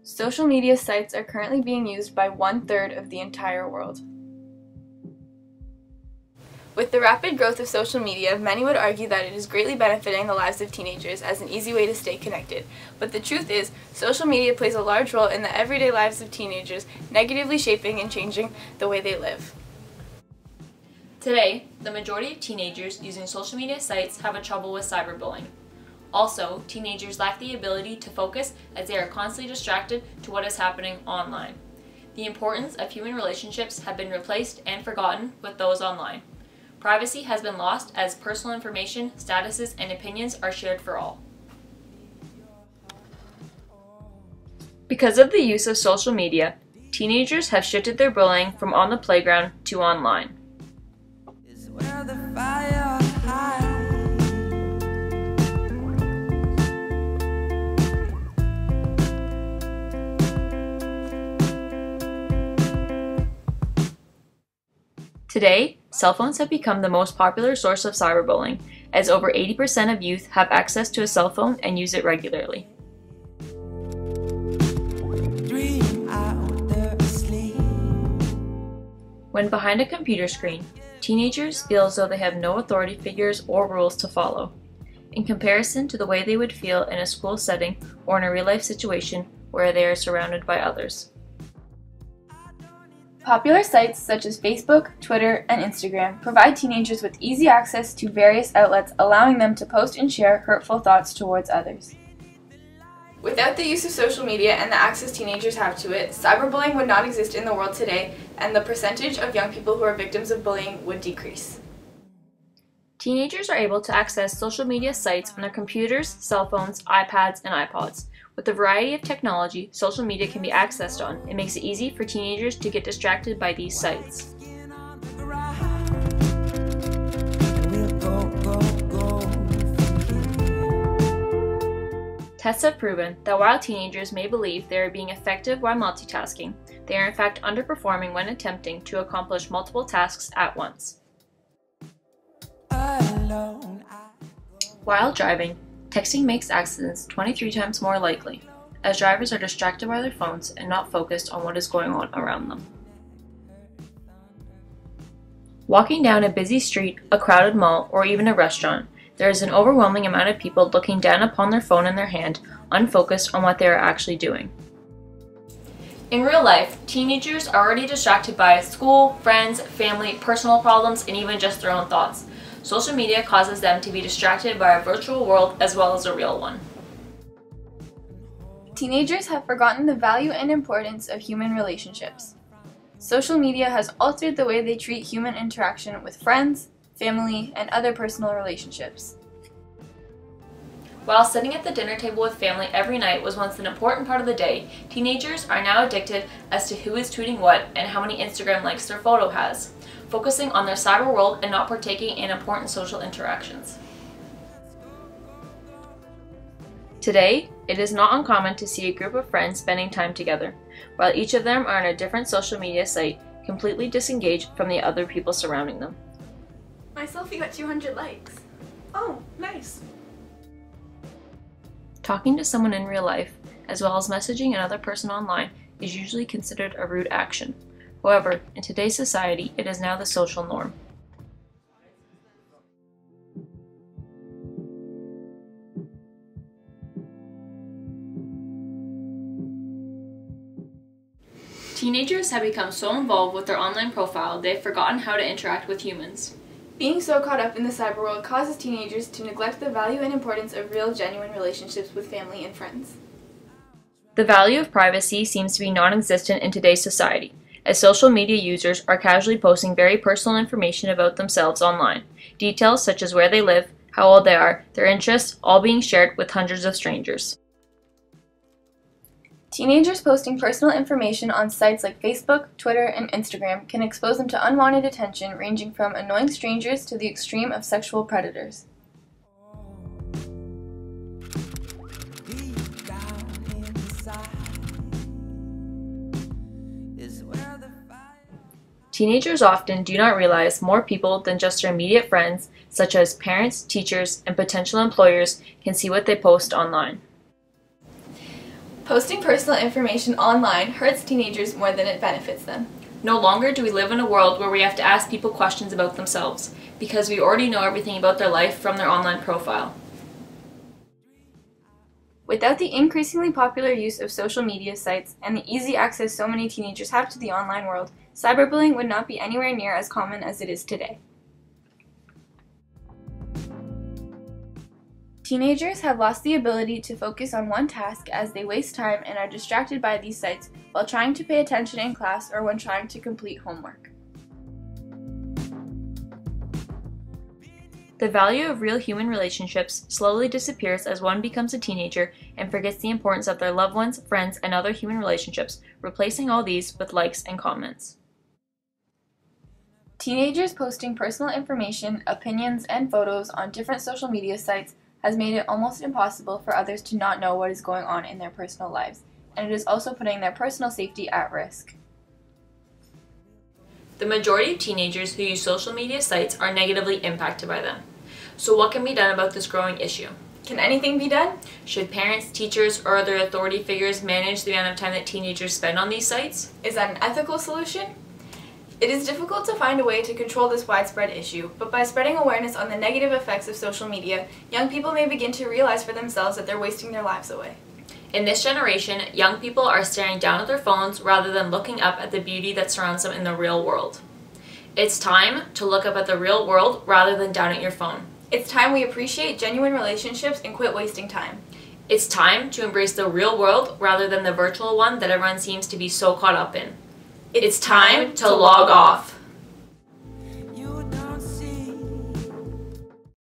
Social media sites are currently being used by 1/3 of the entire world. With the rapid growth of social media, many would argue that it is greatly benefiting the lives of teenagers as an easy way to stay connected. But the truth is, social media plays a large role in the everyday lives of teenagers, negatively shaping and changing the way they live. Today, the majority of teenagers using social media sites have a trouble with cyberbullying. Also, teenagers lack the ability to focus as they are constantly distracted to what is happening online. The importance of human relationships have been replaced and forgotten with those online. Privacy has been lost as personal information, statuses, and opinions are shared for all. Because of the use of social media, teenagers have shifted their bullying from on the playground to online. Today, cell phones have become the most popular source of cyberbullying, as over 80% of youth have access to a cell phone and use it regularly. When behind a computer screen, teenagers feel as though they have no authority figures or rules to follow, in comparison to the way they would feel in a school setting or in a real-life situation where they are surrounded by others. Popular sites such as Facebook, Twitter, and Instagram provide teenagers with easy access to various outlets, allowing them to post and share hurtful thoughts towards others. Without the use of social media and the access teenagers have to it, cyberbullying would not exist in the world today, and the percentage of young people who are victims of bullying would decrease. Teenagers are able to access social media sites on their computers, cell phones, iPads, and iPods. With the variety of technology social media can be accessed on, it makes it easy for teenagers to get distracted by these sites. Tests have proven that while teenagers may believe they are being effective while multitasking, they are in fact underperforming when attempting to accomplish multiple tasks at once. While driving, texting makes accidents 23 times more likely, as drivers are distracted by their phones and not focused on what is going on around them. Walking down a busy street, a crowded mall, or even a restaurant, there is an overwhelming amount of people looking down upon their phone in their hand, unfocused on what they are actually doing. In real life, teenagers are already distracted by school, friends, family, personal problems, and even just their own thoughts. Social media causes them to be distracted by a virtual world as well as a real one. Teenagers have forgotten the value and importance of human relationships. Social media has altered the way they treat human interaction with friends, family, and other personal relationships. While sitting at the dinner table with family every night was once an important part of the day, teenagers are now addicted as to who is tweeting what and how many Instagram likes their photo has, focusing on their cyber world and not partaking in important social interactions. Today, it is not uncommon to see a group of friends spending time together, while each of them are on a different social media site, completely disengaged from the other people surrounding them. My selfie got 200 likes. Oh, nice. Talking to someone in real life, as well as messaging another person online, is usually considered a rude action. However, in today's society, it is now the social norm. Teenagers have become so involved with their online profile, they've forgotten how to interact with humans. Being so caught up in the cyber world causes teenagers to neglect the value and importance of real, genuine relationships with family and friends. The value of privacy seems to be non-existent in today's society, as social media users are casually posting very personal information about themselves online, details such as where they live, how old they are, their interests, all being shared with hundreds of strangers. Teenagers posting personal information on sites like Facebook, Twitter, and Instagram can expose them to unwanted attention ranging from annoying strangers to the extreme of sexual predators. Teenagers often do not realize more people than just their immediate friends, such as parents, teachers, and potential employers, can see what they post online. Posting personal information online hurts teenagers more than it benefits them. No longer do we live in a world where we have to ask people questions about themselves, because we already know everything about their life from their online profile. Without the increasingly popular use of social media sites and the easy access so many teenagers have to the online world, cyberbullying would not be anywhere near as common as it is today. Teenagers have lost the ability to focus on one task as they waste time and are distracted by these sites while trying to pay attention in class or when trying to complete homework. The value of real human relationships slowly disappears as one becomes a teenager and forgets the importance of their loved ones, friends, and other human relationships, replacing all these with likes and comments. Teenagers posting personal information, opinions, and photos on different social media sites has made it almost impossible for others to not know what is going on in their personal lives, and it is also putting their personal safety at risk. The majority of teenagers who use social media sites are negatively impacted by them. So what can be done about this growing issue? Can anything be done? Should parents, teachers, or other authority figures manage the amount of time that teenagers spend on these sites? Is that an ethical solution? It is difficult to find a way to control this widespread issue, but by spreading awareness on the negative effects of social media, young people may begin to realize for themselves that they're wasting their lives away. In this generation, young people are staring down at their phones rather than looking up at the beauty that surrounds them in the real world. It's time to look up at the real world rather than down at your phone. It's time we appreciate genuine relationships and quit wasting time. It's time to embrace the real world rather than the virtual one that everyone seems to be so caught up in. It's time to log off.